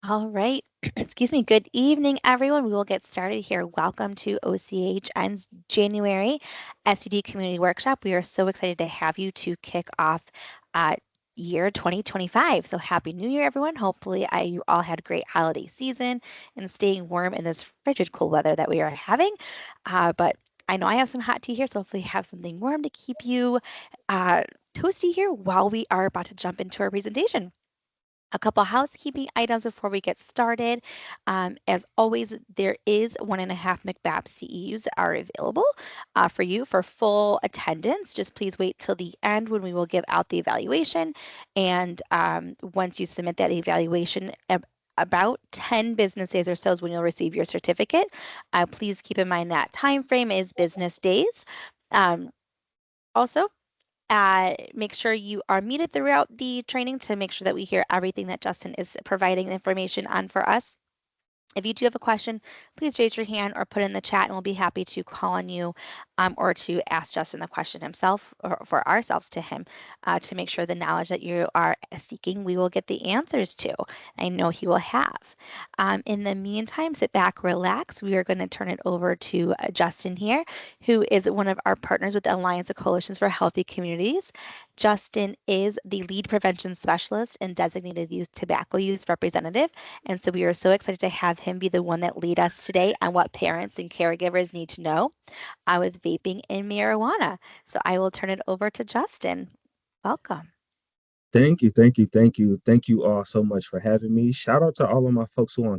All right. Excuse me. Good evening, everyone. We will get started here. Welcome to OCHN's January SUD Community Workshop. We are so excited to have you to kick off year 2025. So happy New Year, everyone. Hopefully, you all had a great holiday season and staying warm in this frigid cool weather that we are having. But I know I have some hot tea here, so hopefully have something warm to keep you toasty here while we are about to jump into our presentation. A couple housekeeping items before we get started. As always, there is 1.5 McBab CEUs that are available for you for full attendance. Just please wait till the end when we will give out the evaluation. And once you submit that evaluation, about 10 business days or so is when you'll receive your certificate. Please keep in mind that time frame is business days. Also, make sure you are muted throughout the training to make sure that we hear everything that Justen is providing information on for us. If you do have a question, please raise your hand or put it in the chat, and we'll be happy to call on you or to ask Justen the question himself or for ourselves to him to make sure the knowledge that you are seeking, we will get the answers to. I know he will have. In the meantime, sit back, relax. We are going to turn it over to Justen here, who is one of our partners with the Alliance of Coalitions for Healthy Communities. Justen is the lead prevention specialist and designated youth tobacco use representative. And so we are so excited to have him be the one that lead us today on what parents and caregivers need to know with vaping and marijuana. So I will turn it over to Justen. Welcome. Thank you, thank you, thank you, thank you all so much for having me. Shout out to all of my folks who are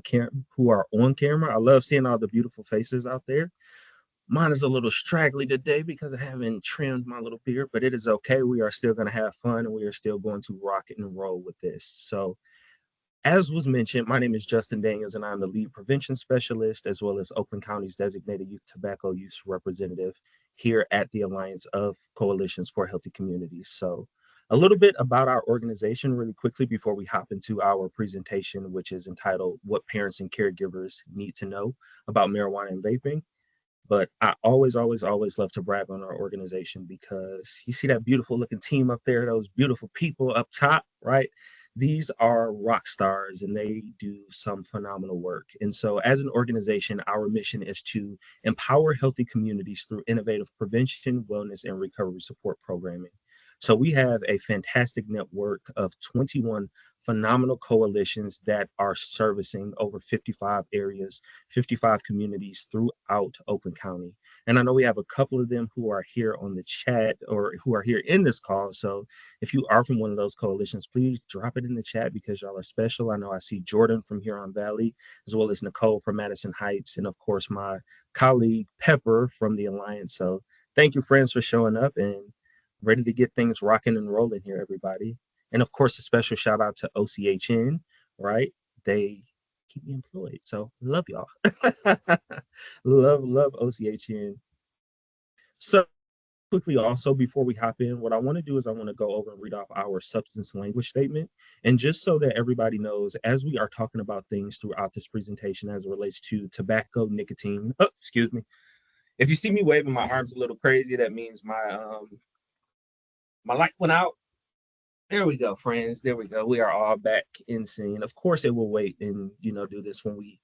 on camera. I love seeing all the beautiful faces out there. Mine is a little straggly today because I haven't trimmed my little beard, but it is okay. We are still going to have fun and we are still going to rock and roll with this. So, as was mentioned, my name is Justen Daniels and I'm the lead prevention specialist as well as Oakland County's designated youth tobacco use representative here at the Alliance of Coalitions for Healthy Communities. So, a little bit about our organization really quickly before we hop into our presentation, which is entitled What Parents and Caregivers Need to Know About Marijuana and Vaping. But I always, always, always love to brag on our organization because you see that beautiful looking team up there, those beautiful people up top, right? These are rock stars and they do some phenomenal work. And so, as an organization, our mission is to empower healthy communities through innovative prevention, wellness, and recovery support programming. So, we have a fantastic network of 21 phenomenal coalitions that are servicing over 55 areas, 55 communities throughout Oakland County. And I know we have a couple of them who are here on the chat or who are here in this call. So if you are from one of those coalitions, please drop it in the chat because y'all are special. I know I see Jordan from Huron Valley, as well as Nicole from Madison Heights, and of course my colleague Pepper from the Alliance. So thank you, friends, for showing up and ready to get things rocking and rolling here, everybody. And of course, a special shout out to OCHN, right? They keep me employed. So love y'all. love OCHN. So quickly also before we hop in, what I want to do is I want to go over and read off our substance language statement. And just so that everybody knows, as we are talking about things throughout this presentation as it relates to tobacco, nicotine, excuse me. If you see me waving my arms a little crazy, that means my light went out. There we go, friends. There we go. We are all back in scene. Of course, it will wait and do this when we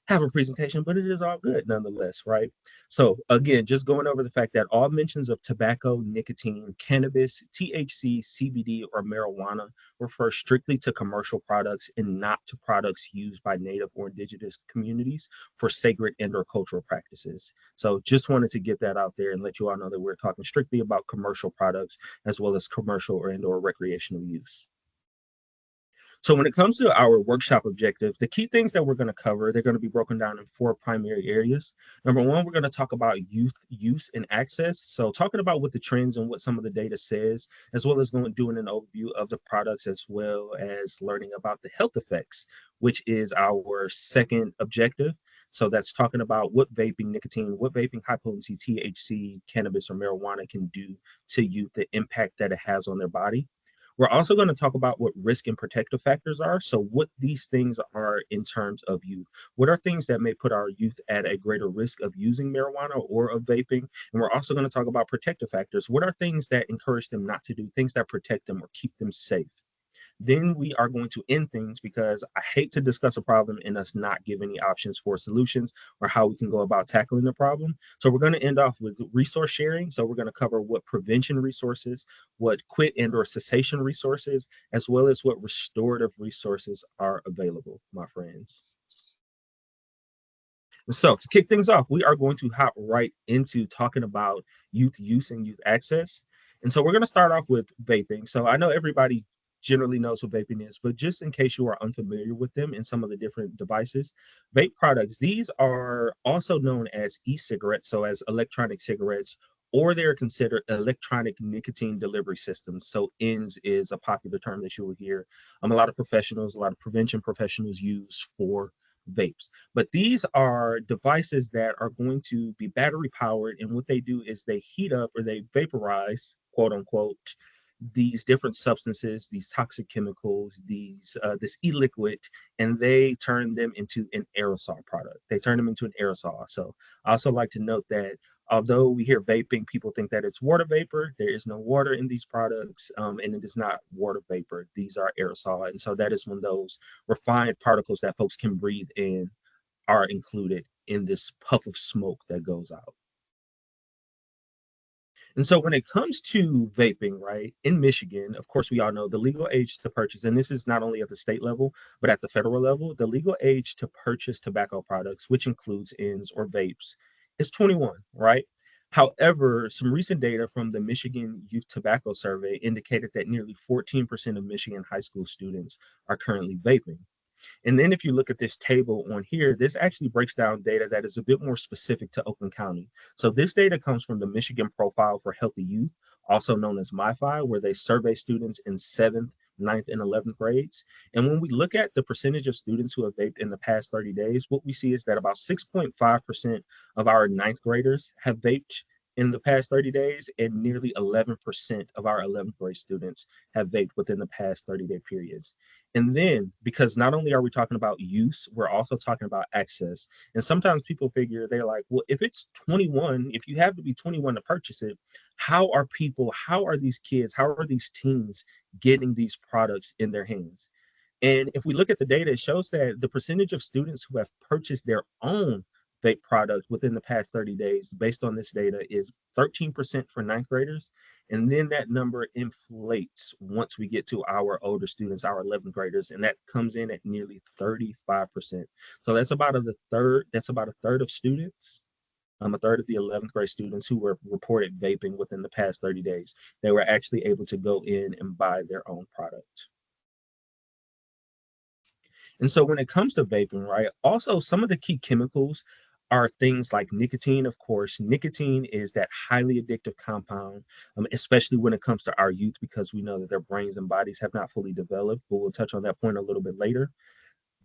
have a presentation, but it is all good nonetheless, right? So again, just going over the fact that all mentions of tobacco, nicotine, cannabis, THC, CBD, or marijuana refer strictly to commercial products and not to products used by Native or Indigenous communities for sacred and or cultural practices. So just wanted to get that out there and let you all know that we're talking strictly about commercial products as well as commercial and or recreational use. So when it comes to our workshop objective, the key things that we're going to cover, they're going to be broken down in 4 primary areas. Number 1, we're going to talk about youth use and access. So talking about what the trends and what some of the data says, as well as doing an overview of the products, as well as learning about the health effects, which is our second objective. So that's talking about what vaping nicotine, what vaping high potency THC, cannabis, or marijuana can do to youth, the impact that it has on their body. We're also going to talk about what risk and protective factors are. So, what these things are in terms of youth. What are things that may put our youth at a greater risk of using marijuana or of vaping? And we're also going to talk about protective factors. What are things that encourage them not to do, things that protect them or keep them safe? Then we are going to end things because I hate to discuss a problem and us not give any options for solutions or how we can go about tackling the problem. So we're going to end off with resource sharing. So we're going to cover what prevention resources, what quit and or cessation resources, as well as what restorative resources are available, my friends. So, to kick things off, we are going to hop right into talking about youth use and youth access. And so, we're going to start off with vaping. So, I know everybody generally knows what vaping is, but just in case you are unfamiliar with them and some of the different devices, vape products, these are also known as e cigarettes, so as electronic cigarettes, or they're considered electronic nicotine delivery systems. So, ENDS is a popular term that you will hear a lot of professionals, a lot of prevention professionals use for vapes. But these are devices that are going to be battery powered. And what they do is they heat up or they vaporize, quote unquote, these different substances, these toxic chemicals, this e-liquid, and they turn them into an aerosol product. They turn them into an aerosol. So I also like to note that although we hear vaping, people think that it's water vapor. There is no water in these products, and it is not water vapor. These are aerosol, and so that is when those refined particles that folks can breathe in are included in this puff of smoke that goes out. And so when it comes to vaping, right, in Michigan, of course, we all know the legal age to purchase, and this is not only at the state level, but at the federal level, the legal age to purchase tobacco products, which includes ends or vapes, is 21, right? However, some recent data from the Michigan Youth Tobacco Survey indicated that nearly 14% of Michigan high school students are currently vaping. And then if you look at this table on here, this actually breaks down data that is a bit more specific to Oakland County. So this data comes from the Michigan Profile for Healthy Youth, also known as MiFi, where they survey students in seventh, ninth, and 11th grades. And when we look at the percentage of students who have vaped in the past 30 days, what we see is that about 6.5% of our ninth graders have vaped in the past 30 days, and nearly 11% of our 11th grade students have vaped within the past 30-day periods. And then, because not only are we talking about use, we're also talking about access. And sometimes people figure they're like, well, if it's 21, if you have to be 21 to purchase it, how are these kids, how are these teens getting these products in their hands? And if we look at the data, it shows that the percentage of students who have purchased their own vape product within the past 30 days, based on this data, is 13% for ninth graders. And then that number inflates once we get to our older students, our 11th graders, and that comes in at nearly 35%. So that's about a third of students. A third of the 11th grade students who were reported vaping within the past 30 days, they were actually able to go in and buy their own product. And so when it comes to vaping, right, also some of the key chemicals are things like nicotine, of course. Nicotine is that highly addictive compound, especially when it comes to our youth, because we know that their brains and bodies have not fully developed. But we'll touch on that point a little bit later.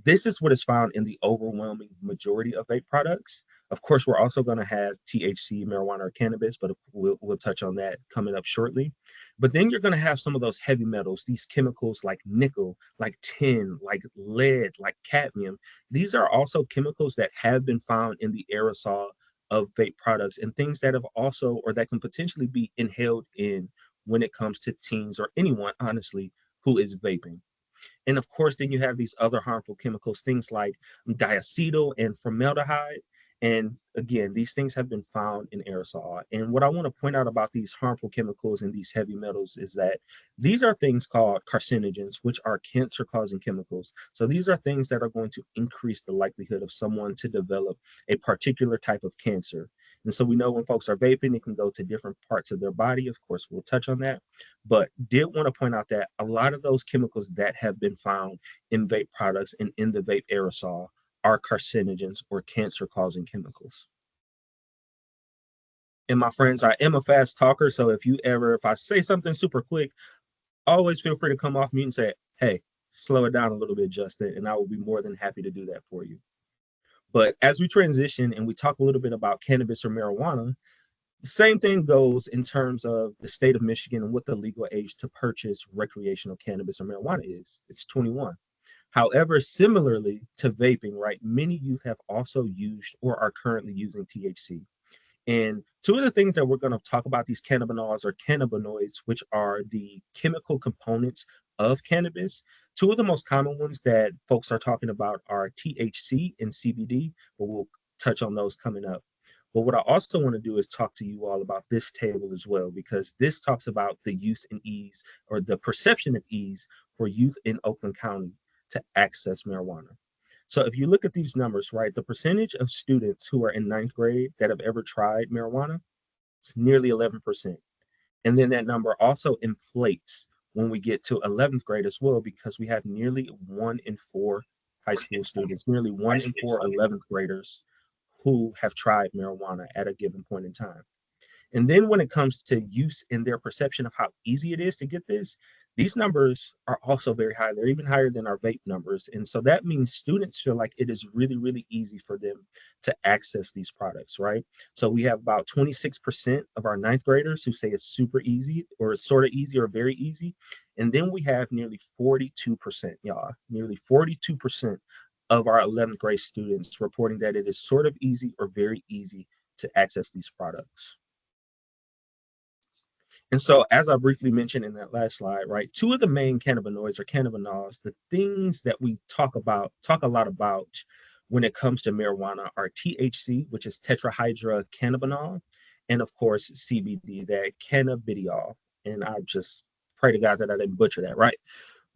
This is what is found in the overwhelming majority of vape products. Of course, we're also going to have THC, marijuana, or cannabis, but we'll touch on that coming up shortly. But then you're going to have some of those heavy metals, these chemicals like nickel, like tin, like lead, like cadmium. These are also chemicals that have been found in the aerosol of vape products and things that have also, or that can potentially be inhaled in when it comes to teens or anyone, honestly, who is vaping. And of course, then you have these other harmful chemicals, things like diacetyl and formaldehyde. And again, these things have been found in aerosol. And what I want to point out about these harmful chemicals and these heavy metals is that these are things called carcinogens, which are cancer causing chemicals. So these are things that are going to increase the likelihood of someone to develop a particular type of cancer. And so we know when folks are vaping, it can go to different parts of their body. Of course, we'll touch on that. But did want to point out that a lot of those chemicals that have been found in vape products and in the vape aerosol are carcinogens or cancer causing chemicals. And my friends, I am a fast talker. So if I say something super quick, always feel free to come off mute and say, hey, slow it down a little bit, Justin. And I will be more than happy to do that for you. But as we transition and we talk a little bit about cannabis or marijuana, the same thing goes in terms of the state of Michigan and what the legal age to purchase recreational cannabis or marijuana is. It's 21. However, similarly to vaping, right, many youth have also used or are currently using THC. And two of the things that we're going to talk about, these cannabinoids or cannabinoids, which are the chemical components of cannabis. Two of the most common ones that folks are talking about are THC and CBD, but we'll touch on those coming up. But what I also want to do is talk to you all about this table as well, because this talks about the use and ease or the perception of ease for youth in Oakland County to access marijuana. So if you look at these numbers, right, the percentage of students who are in ninth grade that have ever tried marijuana is nearly 11%. And then that number also inflates when we get to 11th grade as well, because we have nearly 1 in 4 high school students, nearly 1 in 4 11th graders who have tried marijuana at a given point in time. And then when it comes to use and their perception of how easy it is to get this, these numbers are also very high. They're even higher than our vape numbers. And so that means students feel like it is really, really easy for them to access these products, right? So we have about 26% of our ninth graders who say it's super easy or it's sort of easy or very easy. And then we have nearly 42%, y'all, nearly 42% of our 11th grade students reporting that it is sort of easy or very easy to access these products. And so, as I briefly mentioned in that last slide, right, two of the main cannabinoids or cannabinoids, the things that we talk a lot about when it comes to marijuana are THC, which is tetrahydrocannabinol, and of course CBD, that cannabidiol. And I just pray to God that I didn't butcher that, right?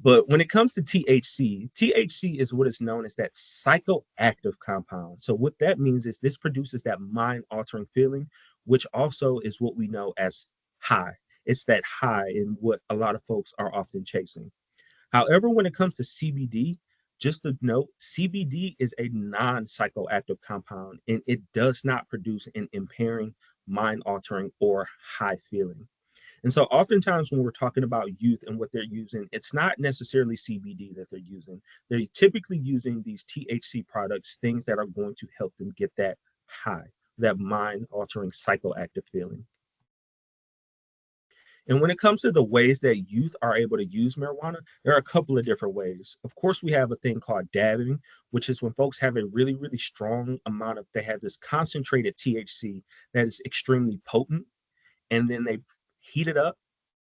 But when it comes to THC, THC is what is known as that psychoactive compound. So what that means is this produces that mind-altering feeling, which also is what we know as high. It's that high in what a lot of folks are often chasing. However, when it comes to CBD, just to note, CBD is a non-psychoactive compound and it does not produce an impairing, mind-altering, or high feeling. And so oftentimes when we're talking about youth and what they're using, it's not necessarily CBD that they're using. They're typically using these THC products, things that are going to help them get that high, that mind altering psychoactive feeling. And when it comes to the ways that youth are able to use marijuana, there are a couple of different ways. Of course, we have a thing called dabbing, which is when folks have a really, really strong amount of, they have this concentrated THC that is extremely potent, and then they heat it up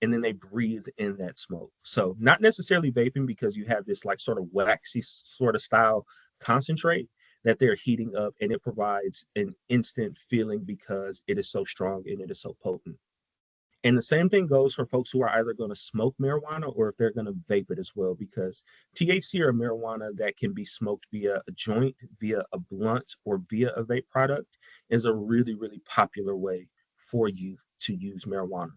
and then they breathe in that smoke. So not necessarily vaping because you have this like sort of waxy sort of style concentrate that they're heating up and it provides an instant feeling because it is so strong and it is so potent. And the same thing goes for folks who are either going to smoke marijuana or if they're going to vape it as well, because THC or marijuana that can be smoked via a joint, via a blunt, or via a vape product is a really, really popular way for youth to use marijuana.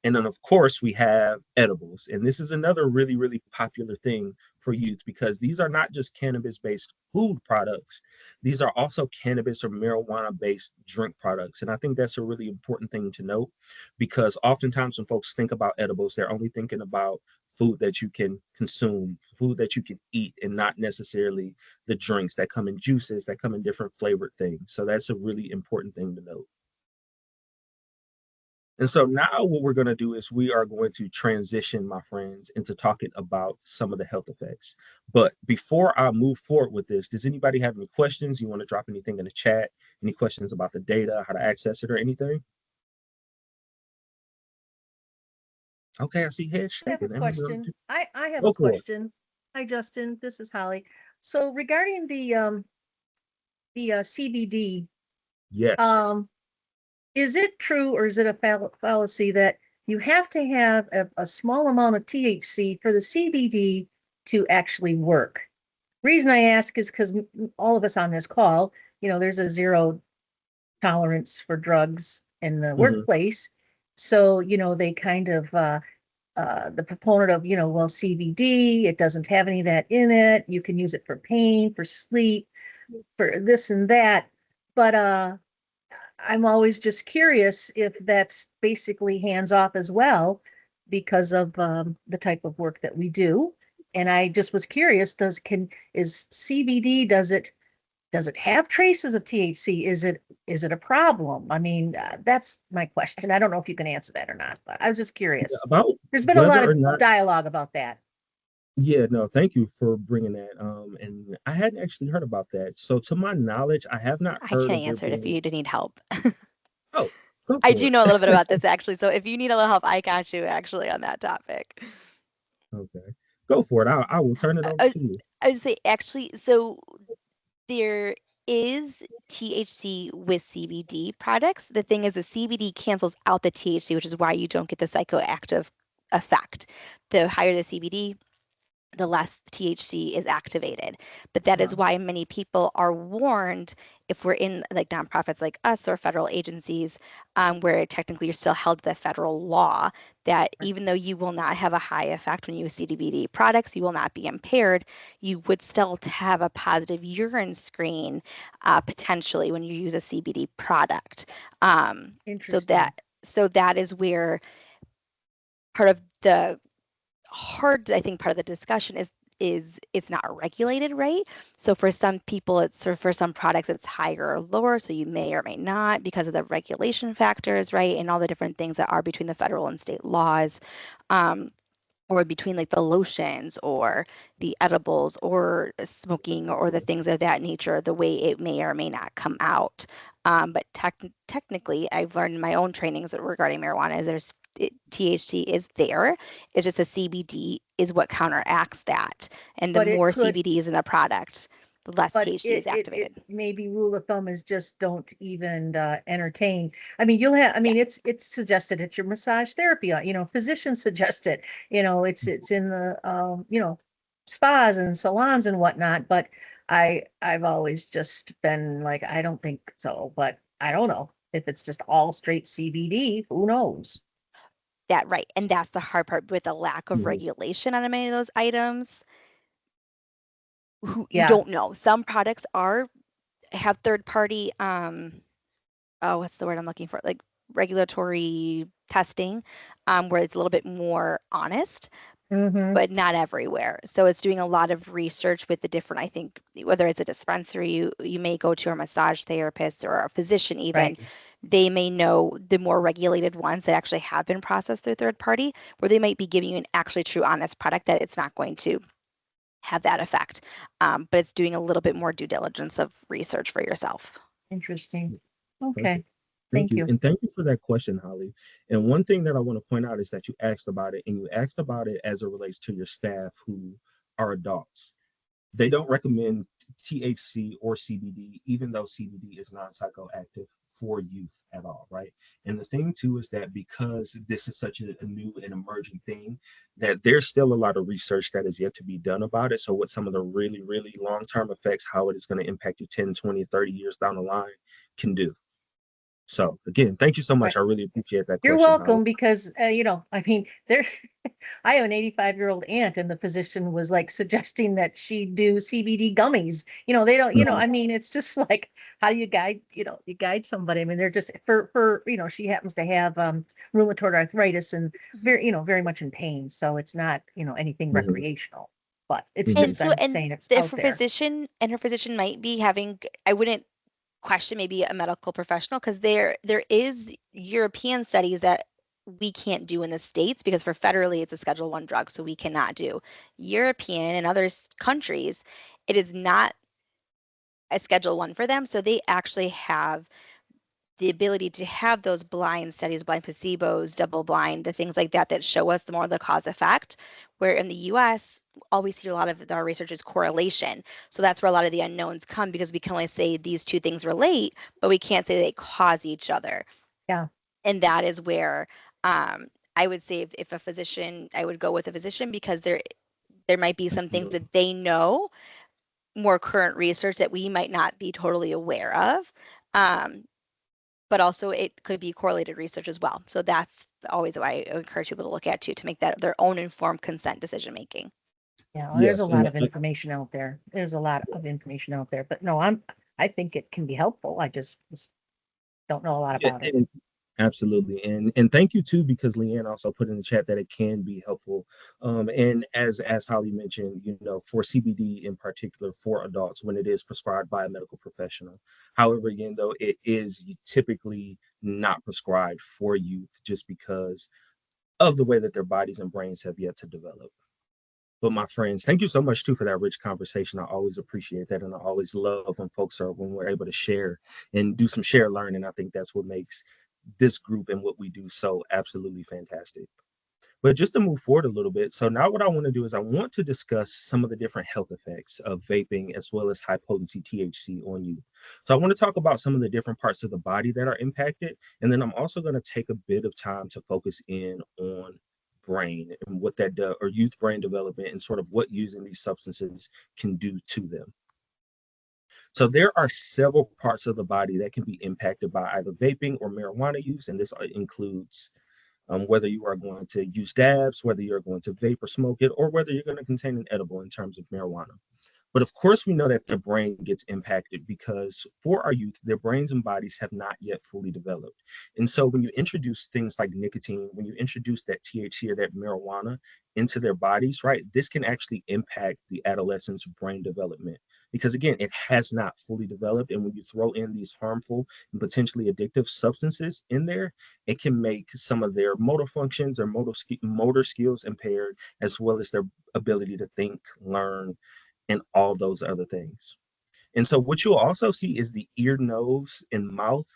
And then, of course, we have edibles. And this is another really, really popular thing for youth because these are not just cannabis based food products, these are also cannabis or marijuana based drink products. And I think that's a really important thing to note because oftentimes when folks think about edibles, they're only thinking about food that you can consume, food that you can eat, and not necessarily the drinks that come in juices, that come in different flavored things. So that's a really important thing to note. And so now what we're going to do is we are going to transition, my friends, into talking about some of the health effects. But before I move forward with this, does anybody have any questions? You want to drop anything in the chat? Any questions about the data, how to access it, or anything? Okay, I see heads I have a shaking. question. I have a Go for it. question. Hi, Justin. This is Holly. So regarding the CBD, Yes. um, is it true or is it a fallacy that you have to have a small amount of THC for the CBD to actually work? Reason I ask is because all of us on this call, there's a zero tolerance for drugs in the Hmm. workplace. So, they kind of the proponent of, well, CBD, it doesn't have any of that in it. You can use it for pain, for sleep, for this and that. But I'm always just curious if that's basically hands off as well because of the type of work that we do. And I just was curious, is CBD, does it does it have traces of THC? Is it a problem? I mean, that's my question. I don't know if you can answer that or not, but I was just curious. About There's been a lot whether or of not. dialogue about that. Yeah, no, thank you for bringing that. And I hadn't actually heard about that. So to my knowledge, I have not I heard can't of there answer it if being. you need help. Oh, go I for do it. know a little bit about this actually, so if you need a little help, I got you actually on that topic. Okay, go for it. I will turn it over I, to you. I would say actually, so there is THC with CBD products. The thing is, the CBD cancels out the THC, which is why you don't get the psychoactive effect. The higher the CBD, the less THC is activated. But that is Uh, why many people are warned if we're in like nonprofits like us or federal agencies, where technically you're still held to the federal law, that even though you will not have a high effect when you use CBD products, you will not be impaired. You would still have a positive urine screen potentially when you use a CBD product. Um, so Interesting. that so that is where part of the hard I think part of the discussion is it's not regulated, right? So for some people it's or for some products it's higher or lower, so you may or may not because of the regulation factors, right? And all the different things that are between the federal and state laws. Um, or between like the lotions or the edibles or smoking or the things of that nature, the way it may or may not come out. But technically, I've learned in my own trainings regarding marijuana is THC is there. It's just the CBD is what counteracts that. And the But it more could, CBD is in the product, the less but THC is it activated. maybe rule of thumb is just don't even entertain. I mean, you'll have, I Yeah. mean, it's suggested at your massage therapy, physicians suggest it, it's in the, spas and salons and whatnot, but I've always just been like, I don't think so, but I don't know if it's just all straight CBD, who knows? That right. And that's the hard part with the lack of Mhm. regulation on many of those items. Who you Yeah. don't know. Some products are have third party oh, what's the word I'm looking for? Like regulatory testing, where it's a little bit more honest, Mm-hmm. but not everywhere. So it's doing a lot of research with the different, I think, whether it's a dispensary you may go to, or a massage therapist or a physician even, Right. they may know the more regulated ones that actually have been processed through third party, where they might be giving you an actually true honest product that it's not going to have that effect. But it's doing a little bit more due diligence of research for yourself. Interesting. Okay. Perfect. Thank Thank you. you. And thank you for that question, Holly. And one thing that I want to point out is that you asked about it, and you asked about it as it relates to your staff who are adults. They don't recommend THC or CBD, even though CBD is non psychoactive for youth at all, right? And the thing too is that because this is such a new and emerging thing, that there's still a lot of research that is yet to be done about it. So, what some of the really, really long term effects, how it is going to impact you 10, 20, 30 years down the line can do. So, again, thank you so much. Right. I really appreciate that You're question, Holly. welcome because, I mean, there, I have an 85-year-old aunt and the physician was like suggesting that she do CBD gummies. They don't, Mhm, I mean, it's just like how you guide, you guide somebody. I mean, they're just she happens to have rheumatoid arthritis and Mhm. very much in pain. So it's not, anything mhm, recreational, but it's mhm, And just, so, I'm and saying it's if out her there. physician and her physician might be having, I wouldn't question maybe a medical professional because there is European studies that we can't do in the States because for federally it's a Schedule One drug, so we cannot do. European and other countries, it is not a Schedule One for them, so they actually have the ability to have those blind studies, blind placebos, double blind, the things like that that show us the more the cause effect. Where in the US, all we see a lot of our research is correlation. So that's where a lot of the unknowns come because we can only say these two things relate, but we can't say they cause each other. Yeah. And that is where I would say if a physician, I would go with a physician because there might be some things absolutely. that they know, more current research that we might not be totally aware of. Um, but also it could be correlated research as well. So that's always what I encourage people to look at too, to make that their own informed consent decision making. Yeah, well, there's a Yes. lot of information out there. There's a lot of information out there, but no, I think it can be helpful. I just don't know a lot Yeah, about it. Absolutely. And thank you too, because Leanne also put in the chat that it can be helpful. And as Holly mentioned, for CBD in particular for adults when it is prescribed by a medical professional. However, again, though, it is typically not prescribed for youth just because of the way that their bodies and brains have yet to develop. But my friends, thank you so much too for that rich conversation. I always appreciate that, and I always love when we're able to share and do some share learning. I think that's what makes this group and what we do so absolutely fantastic. But just to move forward a little bit, so now what I want to do is I want to discuss some of the different health effects of vaping as well as high potency THC on you. So I want to talk about some of the different parts of the body that are impacted, and then I'm also going to take a bit of time to focus in on brain and what that does, or youth brain development, and sort of what using these substances can do to them. So there are several parts of the body that can be impacted by either vaping or marijuana use, and this includes whether you are going to use dabs, whether you're going to vape or smoke it, or whether you're going to contain an edible in terms of marijuana. But of course, we know that the brain gets impacted because for our youth, their brains and bodies have not yet fully developed. And so when you introduce things like nicotine, when you introduce that THC or that marijuana into their bodies, right, this can actually impact the adolescent's brain development. Because again, it has not fully developed. And when you throw in these harmful and potentially addictive substances in there, it can make some of their motor functions or motor skills impaired, as well as their ability to think, learn, and all those other things. And so what you'll also see is the ear, nose, and mouth,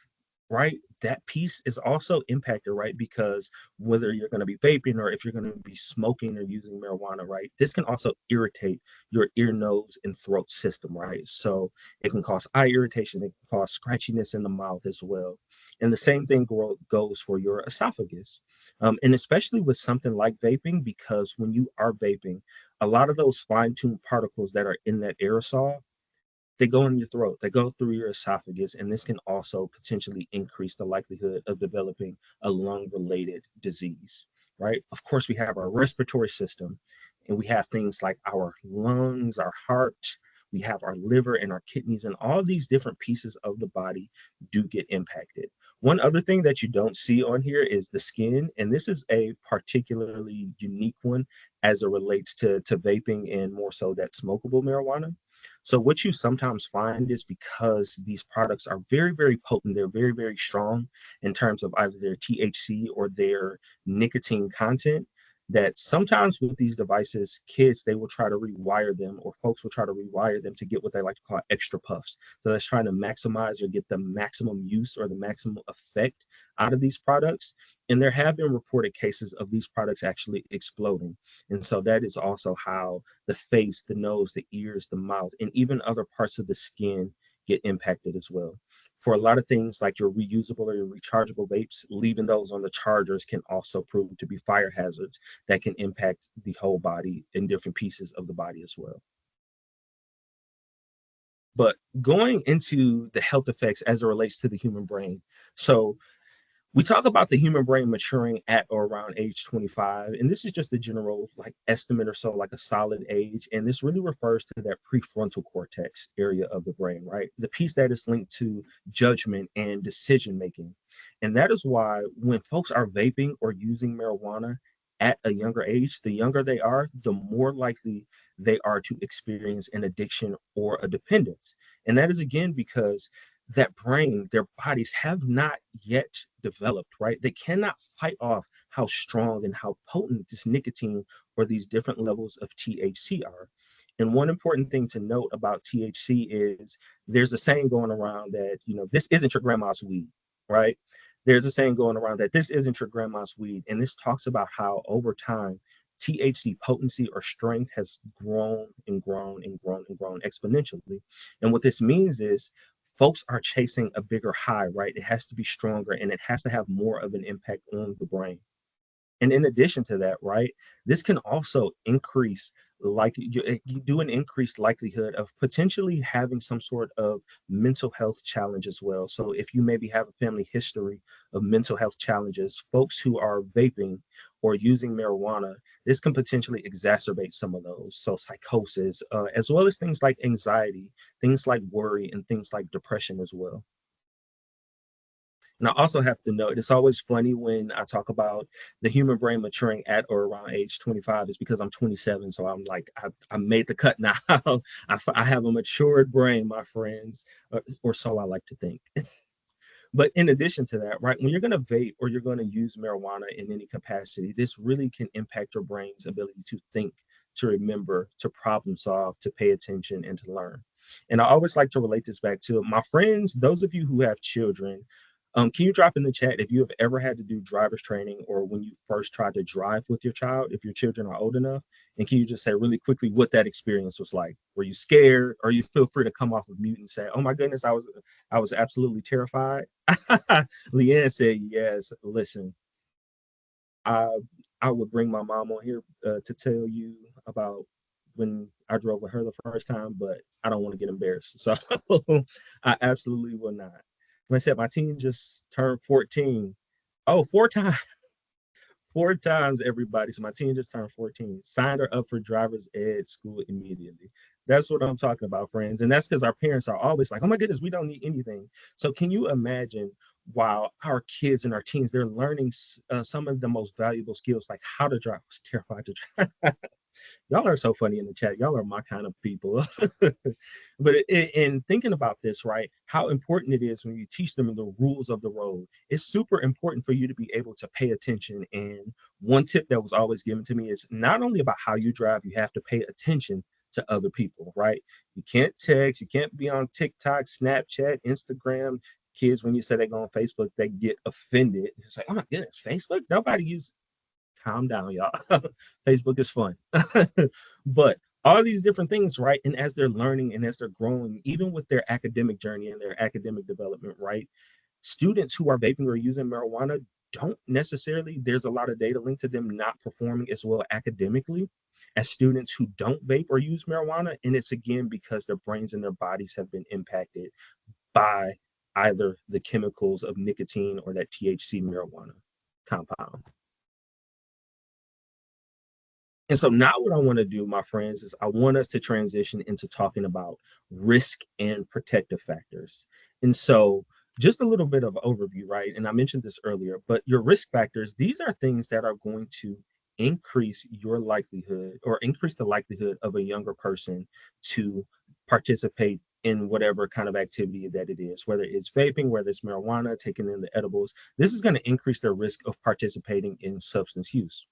right? That piece is also impacted, right? Because whether you're going to be vaping or if you're going to be smoking or using marijuana, right? This can also irritate your ear, nose, and throat system, right? So it can cause eye irritation, it can cause scratchiness in the mouth as well. And the same thing goes for your esophagus. And especially with something like vaping, because when you are vaping, a lot of those fine-tuned particles that are in that aerosol, they go in your throat, they go through your esophagus, and this can also potentially increase the likelihood of developing a lung related disease, right? Of course, we have our respiratory system, and we have things like our lungs, our heart, we have our liver and our kidneys, and all these different pieces of the body do get impacted. One other thing that you don't see on here is the skin, and this is a particularly unique one as it relates to vaping and more so that smokable marijuana. So what you sometimes find is because these products are very, very potent, they're very, very strong in terms of either their THC or their nicotine content, that sometimes with these devices, kids, they will try to rewire them, or folks will try to rewire them to get what they like to call extra puffs. So that's trying to maximize or get the maximum use or the maximum effect out of these products. And there have been reported cases of these products actually exploding. And so that is also how the face, the nose, the ears, the mouth, and even other parts of the skin get impacted as well. For a lot of things like your reusable or your rechargeable vapes, leaving those on the chargers can also prove to be fire hazards that can impact the whole body in different pieces of the body as well. But going into the health effects as it relates to the human brain. So we talk about the human brain maturing at or around age 25, and this is just a general like estimate or so, like a solid age, and this really refers to that prefrontal cortex area of the brain, right? The piece that is linked to judgment and decision making. And that is why when folks are vaping or using marijuana at a younger age, the younger they are, the more likely they are to experience an addiction or a dependence. And that is again because that brain, their bodies have not yet developed, right? They cannot fight off how strong and how potent this nicotine or these different levels of THC are. And one important thing to note about THC is there's a saying going around that, this isn't your grandma's weed, right? There's a saying going around that this isn't your grandma's weed. And this talks about how over time, THC potency or strength has grown and grown and grown and grown exponentially. And what this means is folks are chasing a bigger high, right? It has to be stronger and it has to have more of an impact on the brain. And in addition to that, right, this can also increase like you do an increased likelihood of potentially having some sort of mental health challenge as well. So if you maybe have a family history of mental health challenges, folks who are vaping or using marijuana, this can potentially exacerbate some of those. So psychosis, as well as things like anxiety, things like worry, and things like depression as well. And I also have to note, it's always funny when I talk about the human brain maturing at or around age 25 is because I'm 27. So I'm like, I made the cut now. I have a matured brain, my friends, or so I like to think. But in addition to that, right, when you're going to vape or you're going to use marijuana in any capacity, this really can impact your brain's ability to think, to remember, to problem solve, to pay attention, and to learn. And I always like to relate this back to my friends, those of you who have children. Can you drop in the chat if you have ever had to do driver's training or when you first tried to drive with your child, if your children are old enough? And can you just say really quickly what that experience was like? Were you scared? Or you feel free to come off of mute and say, "Oh my goodness, I was absolutely terrified." Leanne said, "Yes, listen, I I would bring my mom on here to tell you about when I drove with her the first time, but I don't want to get embarrassed. So I absolutely will not." Like I said, my teen just turned 14. Oh, four times. 4 times, everybody. So my teen just turned 14. Signed her up for driver's ed school immediately. That's what I'm talking about, friends. And that's because our parents are always like, "Oh my goodness, we don't need anything." So can you imagine while our kids and our teens, they're learning some of the most valuable skills, like how to drive. I was terrified to drive. Y'all are so funny in the chat. Y'all are my kind of people. But in thinking about this, right, how important it is when you teach them the rules of the road, it's super important for you to be able to pay attention. And one tip that was always given to me is not only about how you drive, you have to pay attention to other people, right? You can't text, you can't be on TikTok, Snapchat, Instagram. Kids, when you say they go on Facebook, they get offended. It's like, "Oh my goodness, Facebook? Nobody uses." Calm down, y'all. Facebook is fun. But all these different things, right? And as they're learning and as they're growing, even with their academic journey and their academic development, right? Students who are vaping or using marijuana don't necessarily, there's a lot of data linked to them not performing as well academically as students who don't vape or use marijuana. And it's again because their brains and their bodies have been impacted by either the chemicals of nicotine or that THC marijuana compound. And so now what I want to do, my friends, is I want us to transition into talking about risk and protective factors. And so just a little bit of overview, right? And I mentioned this earlier, but your risk factors, these are things that are going to increase your likelihood or increase the likelihood of a younger person to participate in whatever kind of activity that it is, whether it's vaping, whether it's marijuana, taking in the edibles. This is going to increase their risk of participating in substance use.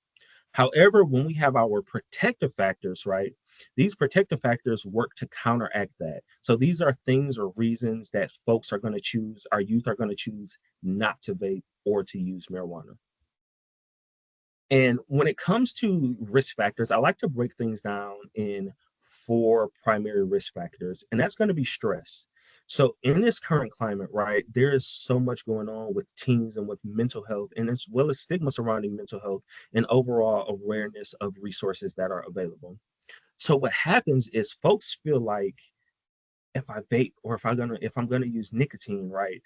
However, when we have our protective factors, right, these protective factors work to counteract that. So these are things or reasons that folks are going to choose, our youth are going to choose not to vape or to use marijuana. And when it comes to risk factors, I like to break things down in 4 primary risk factors, and that's going to be stress. So, in this current climate, right, there is so much going on with teens and with mental health, and as well as stigma surrounding mental health and overall awareness of resources that are available. So, what happens is folks feel like if I vape or if I'm gonna use nicotine, right,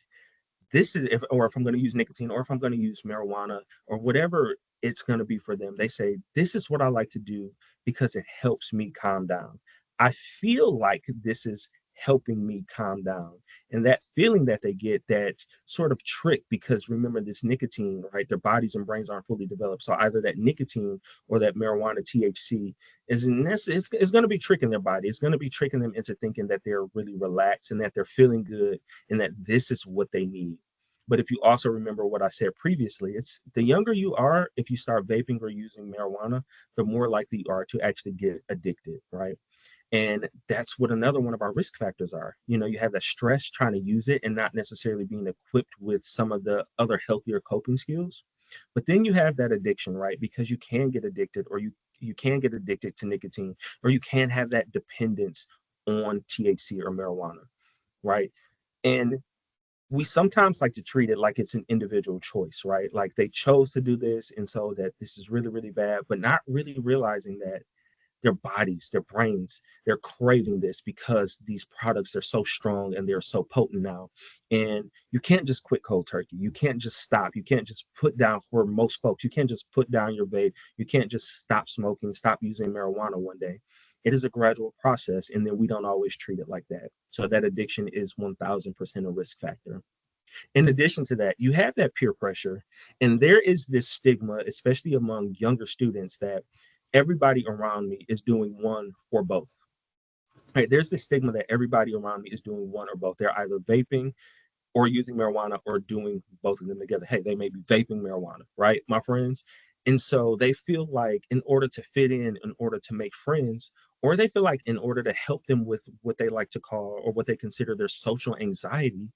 this is if I'm going to use nicotine or if I'm going to use marijuana or whatever it's going to be for them, they say this is what I like to do because it helps me calm down. I feel like this is helping me calm down. And that feeling that they get, that sort of trick, because remember this nicotine, right, their bodies and brains aren't fully developed, so either that nicotine or that marijuana THC it's going to be tricking their body. It's going to be tricking them into thinking that they're really relaxed and that they're feeling good and that this is what they need. But if you also remember what I said previously, it's the younger you are, if you start vaping or using marijuana, the more likely you are to actually get addicted, right? And that's what another one of our risk factors are. You have that stress trying to use it and not necessarily being equipped with some of the other healthier coping skills. But then you have that addiction, right? Because you can get addicted or you can get addicted to nicotine or you can have that dependence on THC or marijuana, right? And we sometimes like to treat it like it's an individual choice, right? Like they chose to do this, and so that this is really, really bad, but not really realizing that their bodies, their brains, they're craving this because these products are so strong and they're so potent now. And you can't just quit cold turkey. You can't just stop. You can't just put down, for most folks, you can't just put down your vape. You can't just stop smoking, stop using marijuana one day. It is a gradual process, and then we don't always treat it like that. So that addiction is 1000% a risk factor. In addition to that, you have that peer pressure, and there is this stigma, especially among younger students, that everybody around me is doing one or both. Right? There's this stigma that everybody around me is doing one or both. They're either vaping or using marijuana or doing both of them together. Hey, they may be vaping marijuana, right, my friends? And so they feel like in order to fit in order to make friends, or they feel like in order to help them with what they like to call or what they consider their social anxiety,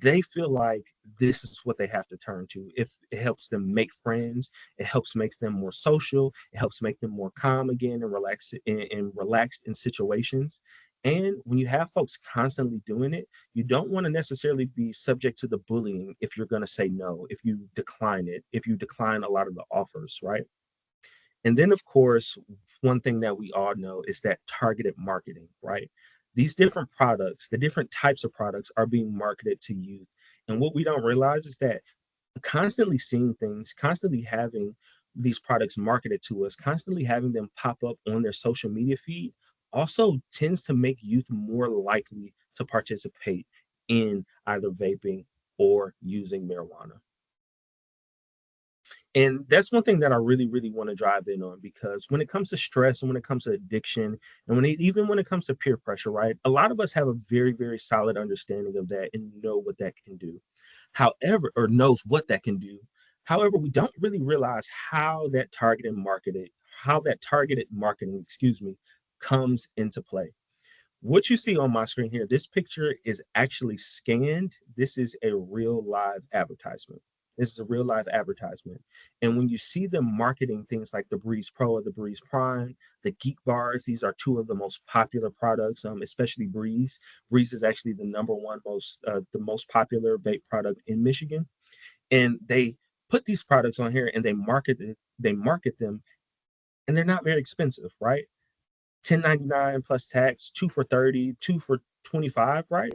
they feel like this is what they have to turn to. If it helps them make friends, it helps makes them more social, it helps make them more calm again and relaxed in situations. And when you have folks constantly doing it, you don't want to necessarily be subject to the bullying if you're going to say no, if you decline it, if you decline a lot of the offers, right? And then, of course, one thing that we all know is that targeted marketing, right? These different products, the different types of products are being marketed to youth. And what we don't realize is that constantly seeing things, constantly having these products marketed to us, constantly having them pop up on their social media feed also tends to make youth more likely to participate in either vaping or using marijuana. And that's one thing that I really want to drive in on, because when it comes to stress and when it comes to addiction and even when it comes to peer pressure, right? A lot of us have a very solid understanding of that and know what that can do. However, or knows what that can do. However, we don't really realize how that targeted marketing, excuse me, comes into play. What you see on my screen here, this picture is actually scanned. This is a real live advertisement. This is a real live advertisement. And when you see them marketing things like the Breeze Pro or the Breeze Prime, the Geek Bars, these are two of the most popular products, especially Breeze. Breeze is actually the most popular vape product in Michigan. And they put these products on here and they market them, and they're not very expensive, right? 10.99 plus tax, two for 30, two for 25, right?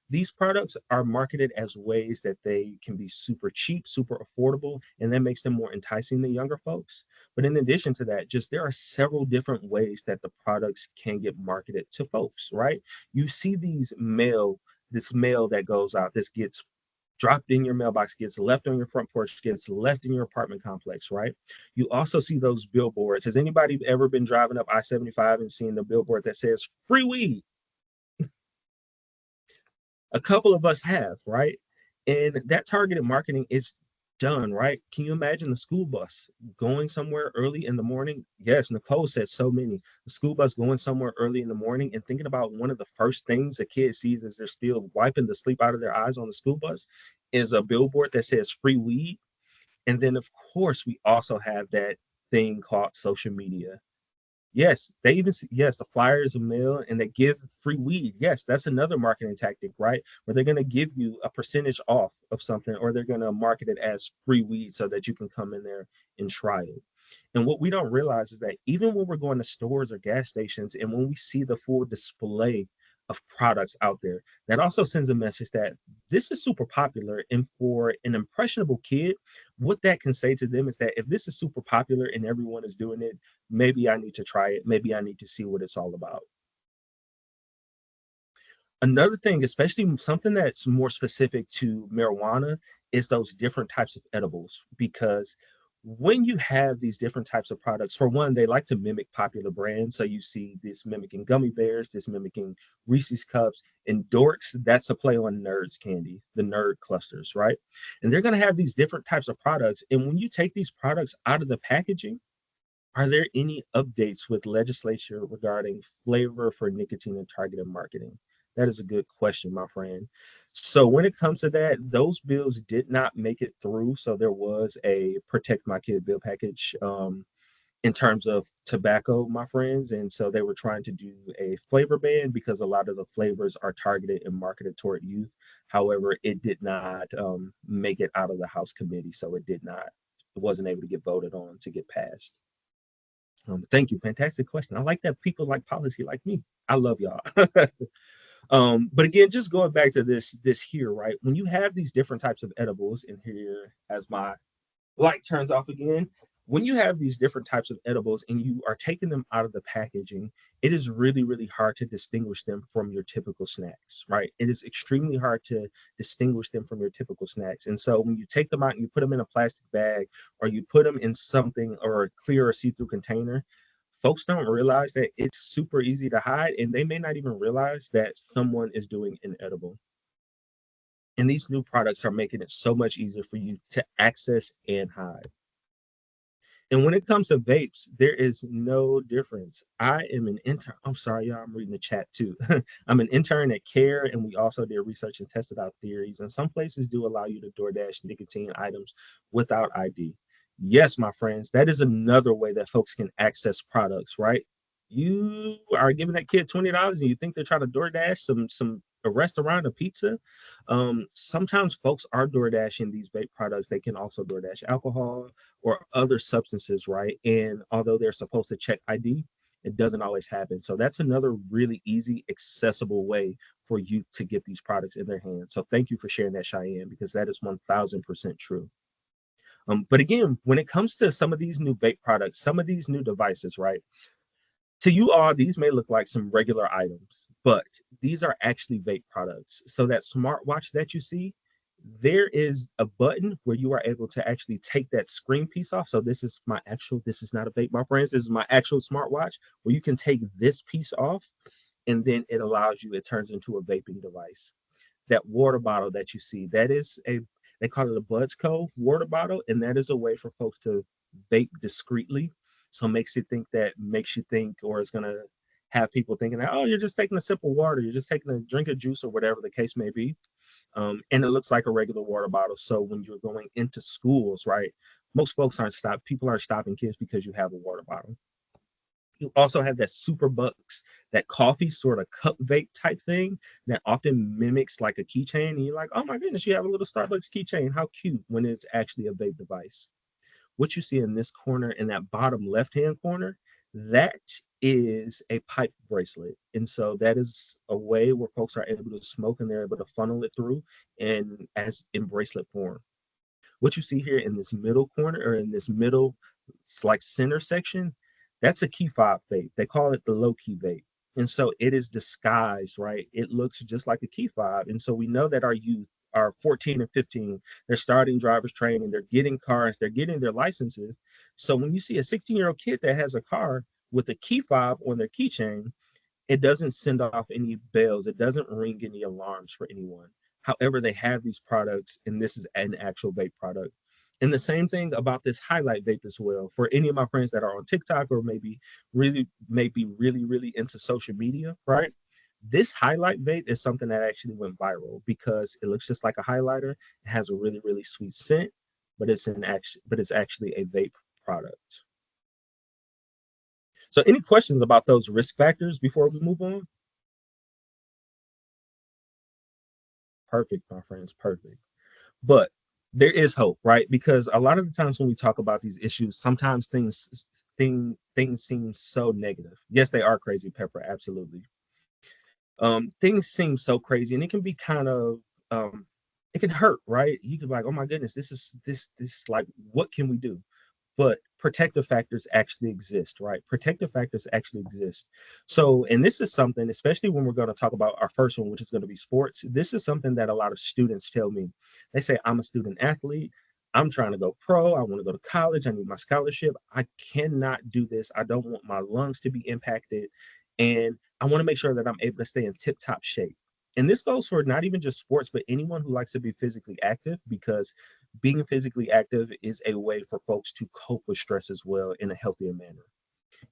These products are marketed as ways that they can be super cheap, super affordable, and that makes them more enticing to younger folks. But in addition to that, just there are several different ways that the products can get marketed to folks, right? You see this mail that goes out, this gets dropped in your mailbox, gets left on your front porch, gets left in your apartment complex, right? You also see those billboards. Has anybody ever been driving up I-75 and seen the billboard that says free weed? A couple of us have, right? And that targeted marketing is done, right? Can you imagine the school bus going somewhere early in the morning? Yes, Nicole said so many. The school bus going somewhere early in the morning and thinking about one of the first things a kid sees as they're still wiping the sleep out of their eyes on the school bus is a billboard that says free weed. And then, of course, we also have that thing called social media. Yes, yes, the flyers are mail and they give free weed. Yes, that's another marketing tactic, right? Where they're going to give you a percentage off of something, or they're going to market it as free weed so that you can come in there and try it. And what we don't realize is that even when we're going to stores or gas stations and when we see the full display of products out there, that also sends a message that this is super popular. And for an impressionable kid, what that can say to them is that if this is super popular and everyone is doing it, maybe I need to try it. Maybe I need to see what it's all about. Another thing, especially something that's more specific to marijuana, is those different types of edibles. Because when you have these different types of products, for one, they like to mimic popular brands. So you see this mimicking gummy bears, this mimicking Reese's cups, and Dorks. That's a play on Nerds candy, the nerd clusters, right? And they're going to have these different types of products. And when you take these products out of the packaging, are there any updates with legislature regarding flavor for nicotine and targeted marketing? That is a good question, my friend. So when it comes to that, those bills did not make it through. So there was a protect my kid bill package in terms of tobacco, my friends. And so they were trying to do a flavor ban because a lot of the flavors are targeted and marketed toward youth. However, it did not make it out of the House committee. So it wasn't able to get voted on to get passed. Thank you. Fantastic question. I like that people like policy like me. I love y'all. But again, just going back to this here, right? When you have these different types of edibles in here, as my light turns off again, When you have these different types of edibles and you are taking them out of the packaging, it is really, really hard to distinguish them from your typical snacks, right? It is extremely hard to distinguish them from your typical snacks. And so when you take them out and you put them in a plastic bag or you put them in something or a clear or see-through container, folks don't realize that it's super easy to hide, and they may not even realize that someone is doing an edible. And these new products are making it so much easier for you to access and hide. And when it comes to vapes, there is no difference. I am an intern. I'm sorry, y'all. I'm reading the chat too. I'm an intern at Care, and we also did research and tested out theories. And some places do allow you to DoorDash nicotine items without ID. Yes, my friends, that is another way that folks can access products, right? You are giving that kid $20 and you think they're trying to DoorDash some a restaurant, a pizza. Sometimes folks are DoorDashing these vape products. They can also DoorDash alcohol or other substances, right? And although they're supposed to check ID, it doesn't always happen. So that's another really easy, accessible way for you to get these products in their hands. So thank you for sharing that, Cheyenne, because that is 1000% true. But again, when it comes to some of these new vape products, some of these new devices, right? To you all, these may look like some regular items, but these are actually vape products. So that smartwatch that you see, there is a button where you are able to actually take that screen piece off. So this is not a vape, my friends. This is my actual smartwatch where you can take this piece off and then it turns into a vaping device. That water bottle that you see, they call it a Budsco water bottle, and that is a way for folks to vape discreetly. So makes you think, or it's gonna have people thinking that, oh, you're just taking a sip of water, you're just taking a drink of juice or whatever the case may be. And it looks like a regular water bottle. So when you're going into schools, right, people aren't stopping kids because you have a water bottle. You also have that super bucks, that coffee sort of cup vape type thing that often mimics like a keychain. And you're like, oh my goodness, you have a little Starbucks keychain. How cute, when it's actually a vape device. What you see in this corner, in that bottom left hand corner, that is a pipe bracelet. And so that is a way where folks are able to smoke and they're able to funnel it through and as in bracelet form. What you see here in this middle corner, or in this middle, it's like center section, that's a key fob vape. They call it the low key vape. And so it is disguised, right? It looks just like a key fob. And so we know that our youth are 14 and 15. They're starting driver's training, they're getting cars, they're getting their licenses. So when you see a 16-year-old kid that has a car with a key fob on their keychain, it doesn't send off any bells. It doesn't ring any alarms for anyone. However, they have these products, and this is an actual vape product. And the same thing about this highlight vape as well. For any of my friends that are on TikTok or maybe really into social media, right? This highlight vape is something that actually went viral because it looks just like a highlighter. It has a really sweet scent, but it's actually a vape product. So any questions about those risk factors before we move on? Perfect, my friends, perfect. But there is hope, right? Because a lot of the times when we talk about these issues, sometimes things seem so negative. Yes, they are crazy, Pepper, absolutely. Things seem so crazy, and it can be kind of it can hurt, right? You can be like, oh my goodness, this like, what can we do? But protective factors actually exist, right? Protective factors actually exist. So, and this is something, especially when we're going to talk about our first one, which is going to be sports. This is something that a lot of students tell me. They say, I'm a student athlete. I'm trying to go pro. I want to go to college. I need my scholarship. I cannot do this. I don't want my lungs to be impacted. And I want to make sure that I'm able to stay in tip top shape. And this goes for not even just sports, but anyone who likes to be physically active, because being physically active is a way for folks to cope with stress as well in a healthier manner.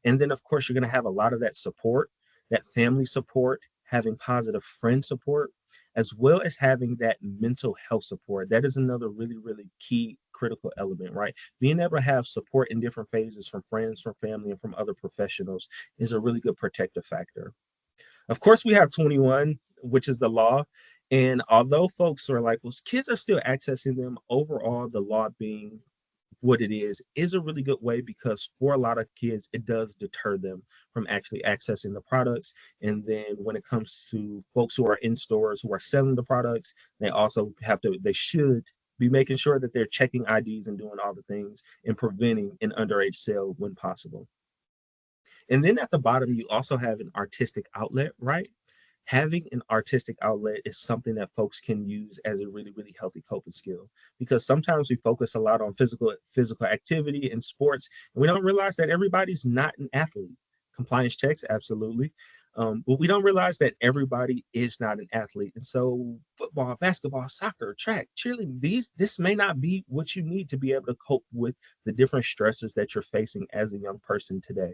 And then, of course, you're going to have a lot of that support, that family support, having positive friend support, as well as having that mental health support. That is another really key critical element, right? Being able to have support in different phases from friends, from family, and from other professionals is a really good protective factor. Of course, we have 21, which is the law. And although folks are like, well, kids are still accessing them, overall, the law being what it is a really good way, because for a lot of kids, it does deter them from actually accessing the products. And then when it comes to folks who are in stores who are selling the products, they should Be making sure that they're checking IDs and doing all the things and preventing an underage sale when possible. And then at the bottom, you also have an artistic outlet, right? Having an artistic outlet is something that folks can use as a really, really healthy coping skill, because sometimes we focus a lot on physical activity and sports, and we don't realize that everybody's not an athlete. Compliance checks, absolutely. But we don't realize that everybody is not an athlete. And so football, basketball, soccer, track, cheerleading, this may not be what you need to be able to cope with the different stresses that you're facing as a young person today.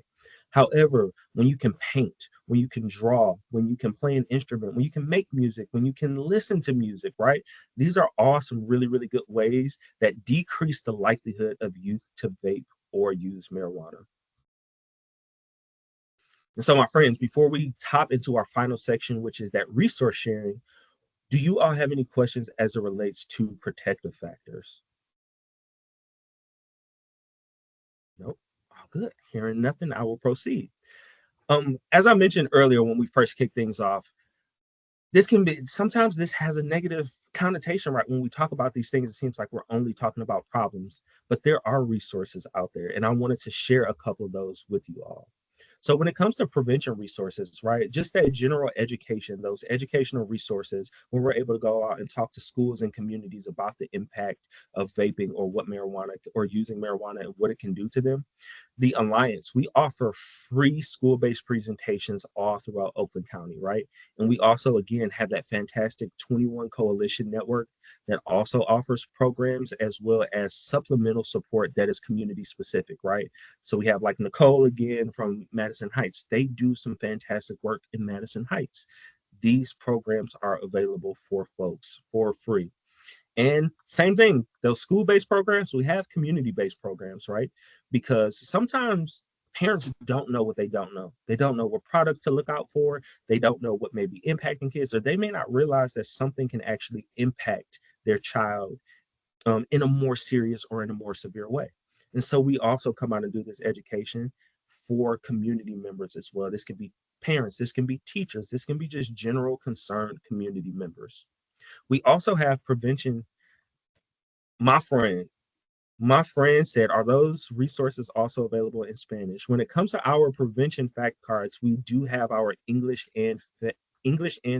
However, when you can paint, when you can draw, when you can play an instrument, when you can make music, when you can listen to music, right? These are all some really, really good ways that decrease the likelihood of youth to vape or use marijuana. And so, my friends, before we top into our final section, which is that resource sharing, do you all have any questions as it relates to protective factors? Nope. All good. Hearing nothing, I will proceed. As I mentioned earlier when we first kicked things off, this can be sometimes this has a negative connotation, right? When we talk about these things, it seems like we're only talking about problems, but there are resources out there, and I wanted to share a couple of those with you all. So when it comes to prevention resources, right, just that general education, those educational resources, when we're able to go out and talk to schools and communities about the impact of vaping or what marijuana or using marijuana and what it can do to them. The Alliance, we offer free school-based presentations all throughout Oakland County, right? And we also, again, have that fantastic 21 Coalition network that also offers programs as well as supplemental support that is community specific, right? So we have like Nicole again from Madison Heights. They do some fantastic work in Madison Heights. These programs are available for folks for free. And same thing, those school-based programs, we have community-based programs, right? Because sometimes parents don't know what they don't know. They don't know what products to look out for. They don't know what may be impacting kids, or they may not realize that something can actually impact their child in a more serious or in a more severe way. And so we also come out and do this education for community members as well. This can be parents, this can be teachers, this can be just general concerned community members. We also have prevention. My friend, my friend said, are those resources also available in Spanish? When it comes to our prevention fact cards, we do have our English and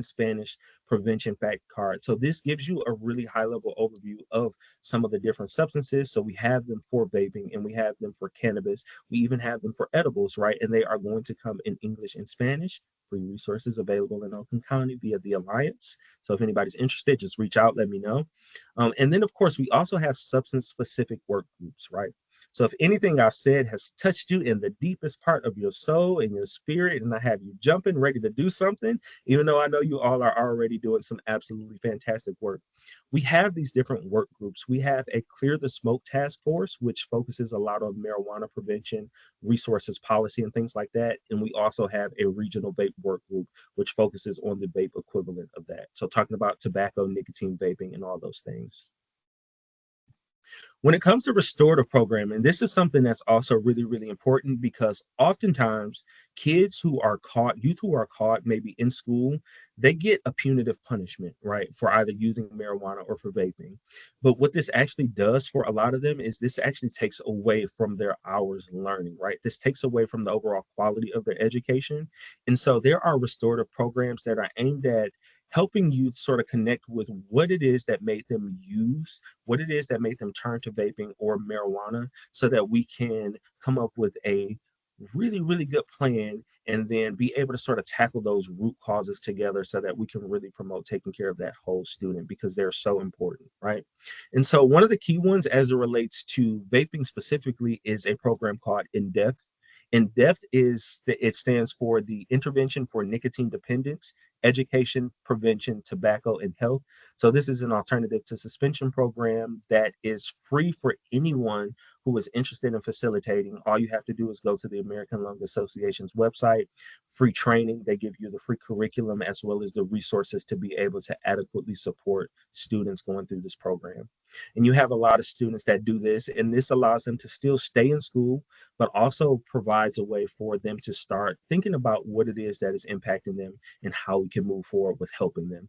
Spanish prevention fact card. So this gives you a really high level overview of some of the different substances. So we have them for vaping and we have them for cannabis. We even have them for edibles, right? And they are going to come in English and Spanish. Free resources available in Oakland County via the Alliance. So if anybody's interested, just reach out, let me know. And then, of course, we also have substance specific work groups, right? So if anything I've said has touched you in the deepest part of your soul and your spirit, and I have you jumping, ready to do something, even though I know you all are already doing some absolutely fantastic work, we have these different work groups. We have a Clear the Smoke task force, which focuses a lot on marijuana prevention, resources policy, and things like that. And we also have a regional vape work group, which focuses on the vape equivalent of that. So talking about tobacco, nicotine, vaping, and all those things. When it comes to restorative programming, this is something that's also really, really important because oftentimes kids who are caught, youth who are caught maybe in school, they get a punitive punishment, right, for either using marijuana or for vaping. But what this actually does for a lot of them is this actually takes away from their hours learning, right? This takes away from the overall quality of their education. And so there are restorative programs that are aimed at helping you sort of connect with what it is that made them use, what it is that made them turn to vaping or marijuana, so that we can come up with a really, really good plan and then be able to sort of tackle those root causes together so that we can really promote taking care of that whole student because they're so important, right? And so one of the key ones as it relates to vaping specifically is a program called In Depth. In Depth is it stands for the Intervention for Nicotine Dependence, Education, Prevention, Tobacco, and Health. So this is an alternative to suspension program that is free for anyone who is interested in facilitating. All you have to do is go to the American Lung Association's website, free training. They give you the free curriculum as well as the resources to be able to adequately support students going through this program. And you have a lot of students that do this, and this allows them to still stay in school, but also provides a way for them to start thinking about what it is that is impacting them and how we can move forward with helping them.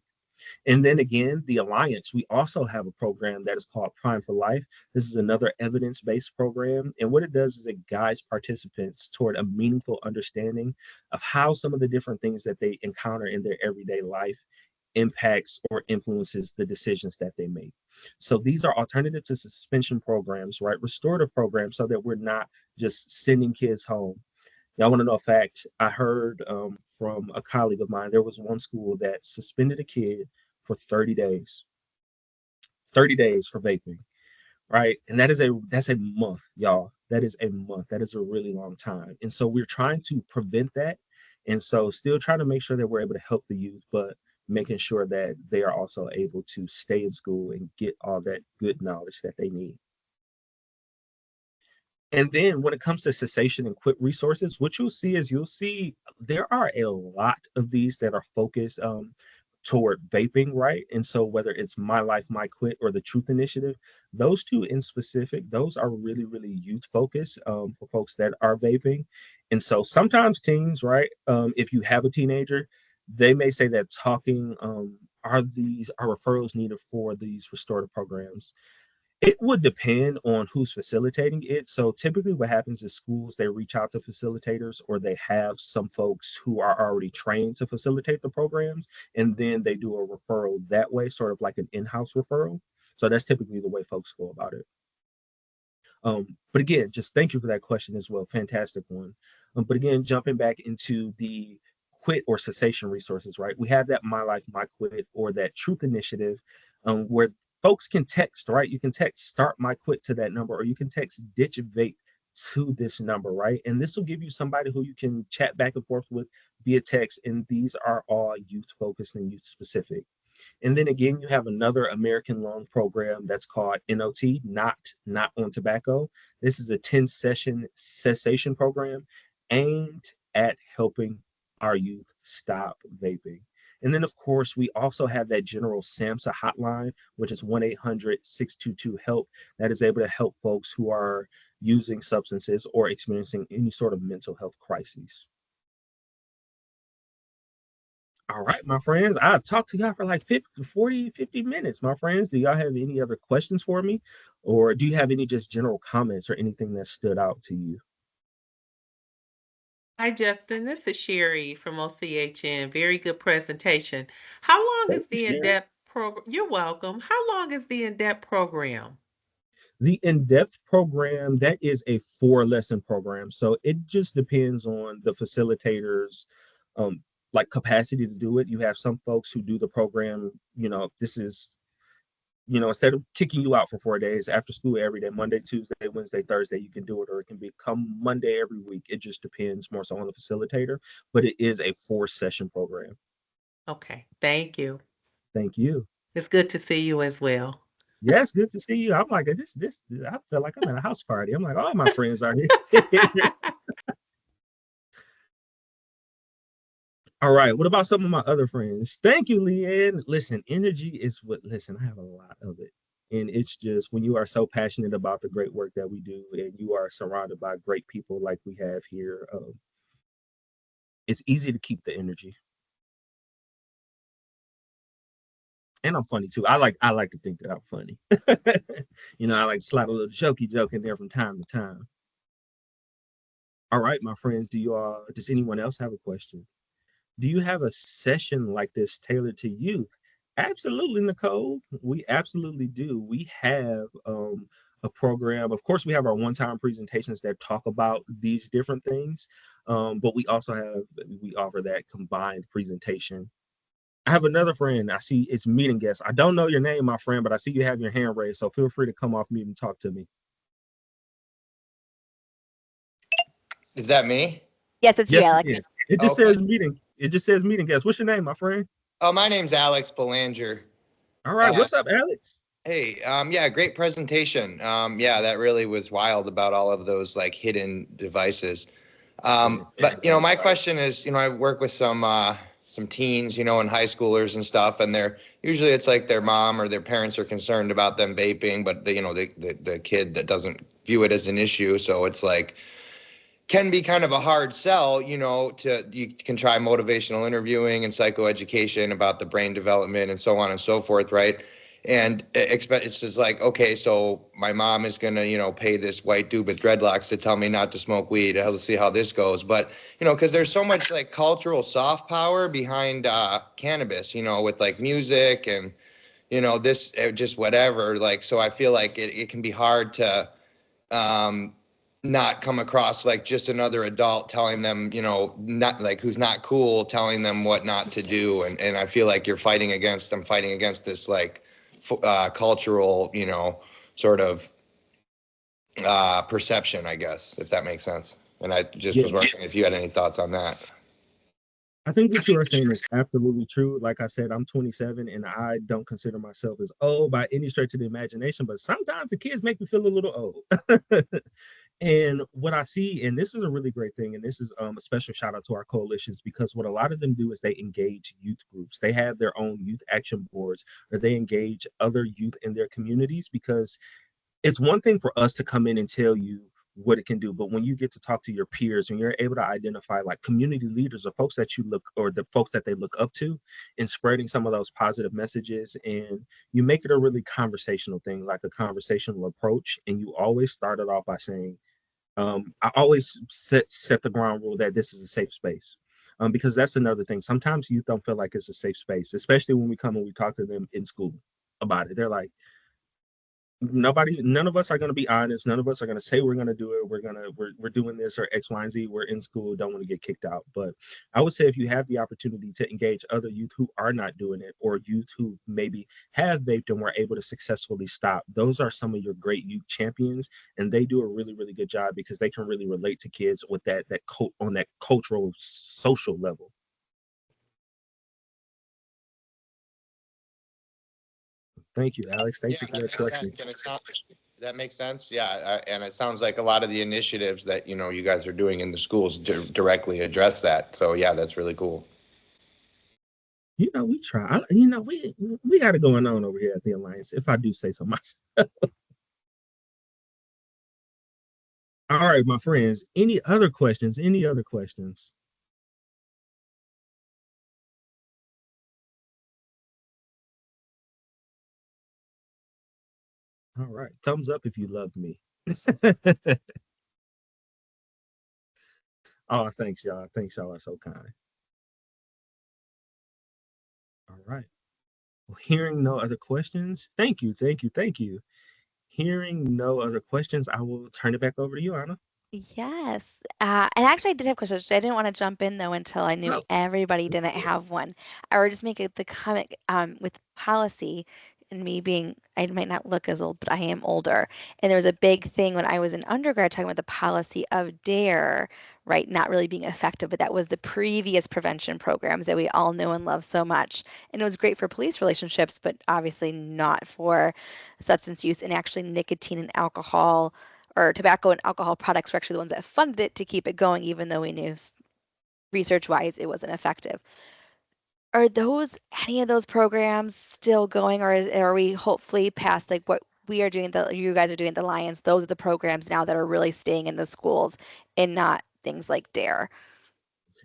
And then again, the Alliance, we also have a program that is called Prime for Life. This is another evidence-based program. And what it does is it guides participants toward a meaningful understanding of how some of the different things that they encounter in their everyday life impacts or influences the decisions that they make. So these are alternative to suspension programs, right? Restorative programs, so that we're not just sending kids home. Y'all want to know a fact? I heard from a colleague of mine, there was one school that suspended a kid for 30 days, 30 days for vaping, right? And that's a month, y'all. That is a month. That is a really long time. And so we're trying to prevent that. And so still trying to make sure that we're able to help the youth, but making sure that they are also able to stay in school and get all that good knowledge that they need. And then when it comes to cessation and quit resources, what you'll see there are a lot of these that are focused toward vaping, right? And so whether it's My Life, My Quit or the Truth Initiative, those two in specific, those are really, really youth focused for folks that are vaping. And so sometimes teens, right? If you have a teenager, they may say that talking are referrals needed for these restorative programs. It would depend on who's facilitating it. So typically what happens is schools, they reach out to facilitators or they have some folks who are already trained to facilitate the programs, and then they do a referral that way, sort of like an in-house referral. So that's typically the way folks go about it. But again, just thank you for that question as well. Fantastic one. But again, jumping back into the quit or cessation resources, right? We have that My Life, My Quit or that Truth Initiative, where folks can text, right? You can text Start My Quit to that number, or you can text Ditch Vape to this number, right? And this will give you somebody who you can chat back and forth with via text. And these are all youth focused and youth specific. And then again, you have another American loan program that's called NOT, not on tobacco. This is a 10-session cessation program aimed at helping our youth stop vaping. And then, of course, we also have that general SAMHSA hotline, which is 1-800-622-HELP, that is able to help folks who are using substances or experiencing any sort of mental health crises. All right, my friends, I've talked to y'all for like 50 minutes, my friends. Do y'all have any other questions for me? Or do you have any just general comments or anything that stood out to you? Hi, Justin. This is Sherry from OCHN. Very good presentation. How long Thank is you, the Sherry. in-depth program? You're welcome. How long is the in-depth program? The in-depth program, that is a 4-lesson program. So it just depends on the facilitators, um, like capacity to do it. You have some folks who do the program, this is instead of kicking you out for 4 days after school every day, Monday, Tuesday, Wednesday, Thursday, you can do it, or it can become Monday every week. It just depends more so on the facilitator, but it is a 4-session program. Okay, thank you. Thank you. It's good to see you as well. Yes, good to see you. I'm like, I feel like I'm at a house party. I'm like, all my friends are here. All right. What about some of my other friends? Thank you, Leanne. Listen, energy is listen, I have a lot of it. And it's just when you are so passionate about the great work that we do and you are surrounded by great people like we have here, it's easy to keep the energy. And I'm funny too. I like to think that I'm funny. I like to slide a little jokey joke in there from time to time. All right, my friends, does anyone else have a question? Do you have a session like this tailored to youth? Absolutely, Nicole. We absolutely do. We have a program. Of course, we have our one-time presentations that talk about these different things, but we offer that combined presentation. I have another friend. I see it's meeting guest. I don't know your name, my friend, but I see you have your hand raised, so feel free to come off mute and talk to me. Is that me? Yes, it's you, Yes, it Alex. is. It just Okay. says meeting. It just says meeting guest. What's your name, my friend? Oh, my name's Alex Belanger. All right. Uh, What's up, Alex? hey, yeah, great presentation. Yeah, that really was wild about all of those like hidden devices. But my question is, I work with some teens, and high schoolers and stuff, and usually it's like their mom or their parents are concerned about them vaping, but the kid that doesn't view it as an issue, so it's like can be kind of a hard sell, you can try motivational interviewing and psychoeducation about the brain development and so on and so forth, right? And expect it's just like, okay, so my mom is gonna, pay this white dude with dreadlocks to tell me not to smoke weed. Let's see how this goes. But because there's so much like cultural soft power behind cannabis, with like music and this just whatever. Like, so I feel like it can be hard to um, not come across like just another adult telling them, not like who's not cool, telling them what not to do. And I feel like I'm fighting against this like cultural, sort of perception, I guess, if that makes sense. And I just Yeah, was wondering if you had any thoughts on that. I think what you are saying is absolutely true. Like I said, I'm 27 and I don't consider myself as old by any stretch of the imagination, but sometimes the kids make me feel a little old. And what I see, and this is a really great thing, and this is a special shout out to our coalitions, because what a lot of them do is they engage youth groups. They have their own youth action boards, or they engage other youth in their communities, because it's one thing for us to come in and tell you what it can do, but when you get to talk to your peers and you're able to identify like community leaders or folks that you look, or the folks that they look up to, and spreading some of those positive messages, and you make it a really conversational thing, like a conversational approach, and you always start it off by saying, I always set the ground rule that this is a safe space. Because that's another thing. Sometimes youth don't feel like it's a safe space, especially when we come and we talk to them in school about it. They're like, none of us are going to be honest. None of us are going to say we're going to do it. We're doing this, or X, Y, and Z. We're in school, don't want to get kicked out. But I would say if you have the opportunity to engage other youth who are not doing it, or youth who maybe have vaped and were able to successfully stop, those are some of your great youth champions, and they do a really, really good job, because they can really relate to kids with on that cultural social level. Thank you, Alex. Yeah, Thank you for that that makes question. sense. And that makes sense. Yeah, and it sounds like a lot of the initiatives that you guys are doing in the schools directly address that. So yeah, that's really cool. We try. We got it going on over here at the Alliance, if I do say so myself. All right, my friends. Any other questions? Any other questions? All right. Thumbs up if you love me. Oh, thanks, y'all. Thanks, y'all are so kind. All right. Well, hearing no other questions, thank you, thank you, thank you. Hearing no other questions, I will turn it back over to you, Anna. Yes. And actually, I did have questions. I didn't want to jump in though until I knew Oh, everybody didn't have one. I would just make it the comment with policy and me being, I might not look as old, but I am older. And there was a big thing when I was in undergrad talking about the policy of DARE, right? Not really being effective, but that was the previous prevention programs that we all know and love so much. And it was great for police relationships, but obviously not for substance use, and actually nicotine and alcohol or tobacco and alcohol products were actually the ones that funded it to keep it going, even though we knew research wise it wasn't effective. Are those any of those programs still going, or are we hopefully past like what we are doing, that you guys are doing at the Lions? Those are the programs now that are really staying in the schools and not things like DARE.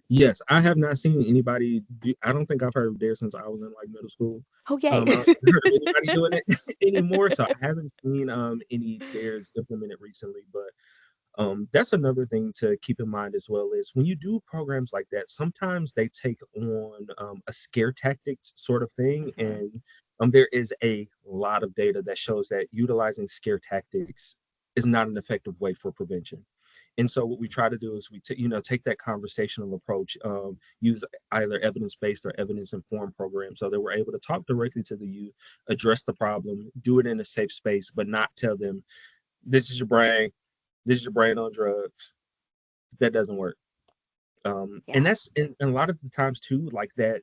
yes, I have not seen anybody I don't think I've heard of Dare since I was in like middle school. Oh, yay. I haven't heard of anybody doing it anymore, so I haven't seen any Dares implemented recently. But that's another thing to keep in mind as well, is when you do programs like that, sometimes they take on a scare tactics sort of thing. Mhm. And there is a lot of data that shows that utilizing scare tactics is not an effective way for prevention. And so what we try to do is take that conversational approach, use either evidence-based or evidence-informed programs, so that we're able to talk directly to the youth, address the problem, do it in a safe space, but not tell them, this is your brain, this is your brain on drugs. That doesn't work. And Yeah. that's and a lot of the times too, like that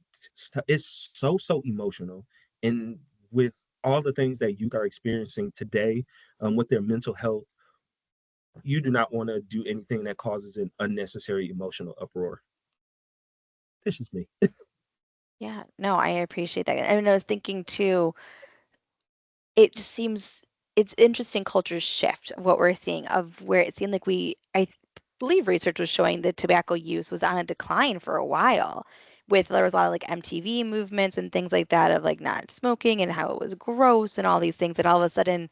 it's so emotional. And with all the things that youth are experiencing today, with their mental health, you do not want to do anything that causes an unnecessary emotional uproar. That's just me. Yeah. No, I appreciate that. I mean, I was thinking too, it just seems it's interesting culture shift what we're seeing of where it seemed like believe research was showing that tobacco use was on a decline for a while. There was a lot of like MTV movements and things like that of like not smoking and how it was gross and all these things. And all of a sudden,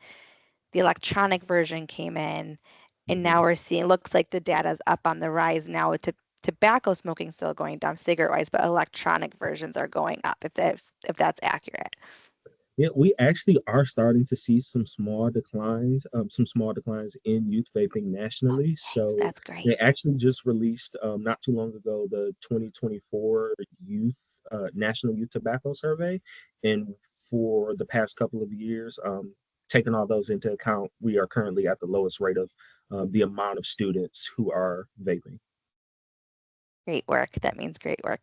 the electronic version came in, and Mhm. now we're seeing. Looks like the data's up on the rise now with tobacco smoking still going down cigarette wise, but electronic versions are going up. If that's accurate. Yeah, we actually are starting to see some small declines in youth vaping Oh, nationally. yay! So So that's great. they actually just released not too long ago the 2024 youth National Youth Tobacco Survey, and for the past couple of years, taking all those into account, we are currently at the lowest rate of the amount of students who are vaping. Great work. That means great work.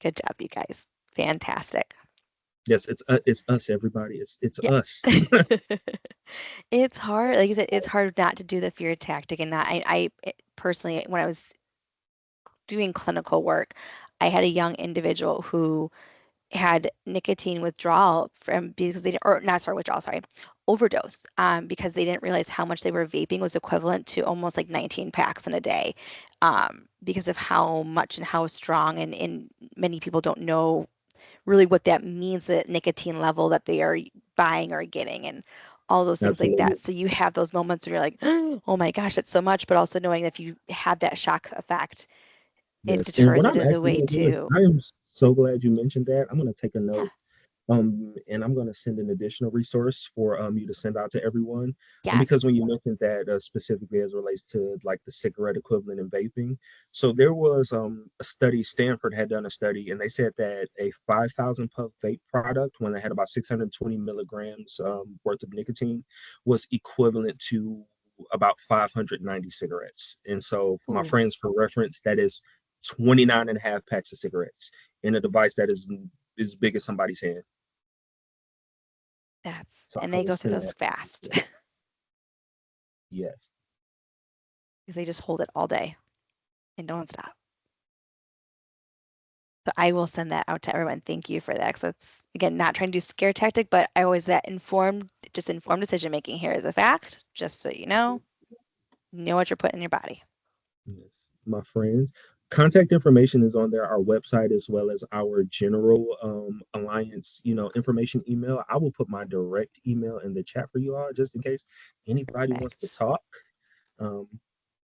Good job, you guys. Fantastic. Yes, it's us, everybody. It's Yeah. us. It's hard. Like you said, it's hard not to do the fear tactic and not. Personally, when I was doing clinical work, I had a young individual who had nicotine withdrawal from because they didn't, or not, sorry, withdrawal, sorry, overdose, because they didn't realize how much they were vaping was equivalent to almost like 19 packs in a day, because of how much and how strong, and many people don't know really what that means, the nicotine level that they are buying or getting, and all those things like Absolutely. that. So you have those moments where you're like, oh my gosh, it's so much, but also knowing that if you have that shock effect, it Yes. And deters what it I'm as a actually way going to do is to, I am so glad you mentioned that. I'm going to take a yeah, note, and I'm going to send an additional resource for you to send out to everyone. yes. Because when you mentioned that specifically as it relates to like the cigarette equivalent in vaping, so there was a study. Stanford had done a study, and they said that a 5,000 puff vape product, when they had about 620 milligrams worth of nicotine, was equivalent to about 590 cigarettes. And so, for my Ooh. friends, for reference, that is 29 and a half packs of cigarettes in a device that is as big as somebody's hand. So And I they will go through send those that. fast Yes. because they just hold it all day and don't stop. So I will send that out to everyone. Thank you for that. Because that's, again, not trying to do scare tactic, but I always that informed decision making here is a fact, just so you know what you're putting in your body. Yes. My friends. Contact information is on there, our website, as well as our general alliance, information email. I will put my direct email in the chat for you all just in case anybody wants to Perfect. talk. Um,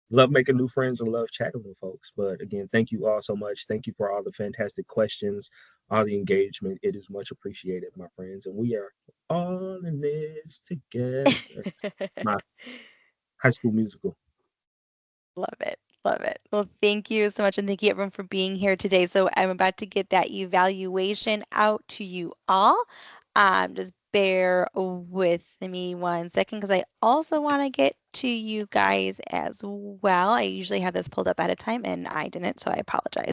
love making new friends and love chatting with folks. But again, thank you all so much. Thank you for all the fantastic questions, all the engagement. It is much appreciated, my friends. And we are all in this together. My high school musical. Love it. Love it. Well, thank you so much. And thank you everyone for being here today. So I'm about to get that evaluation out to you all. Just bear with me 1 second because I also want to get to you guys as well. I usually have this pulled up at a time and I didn't, so I apologize.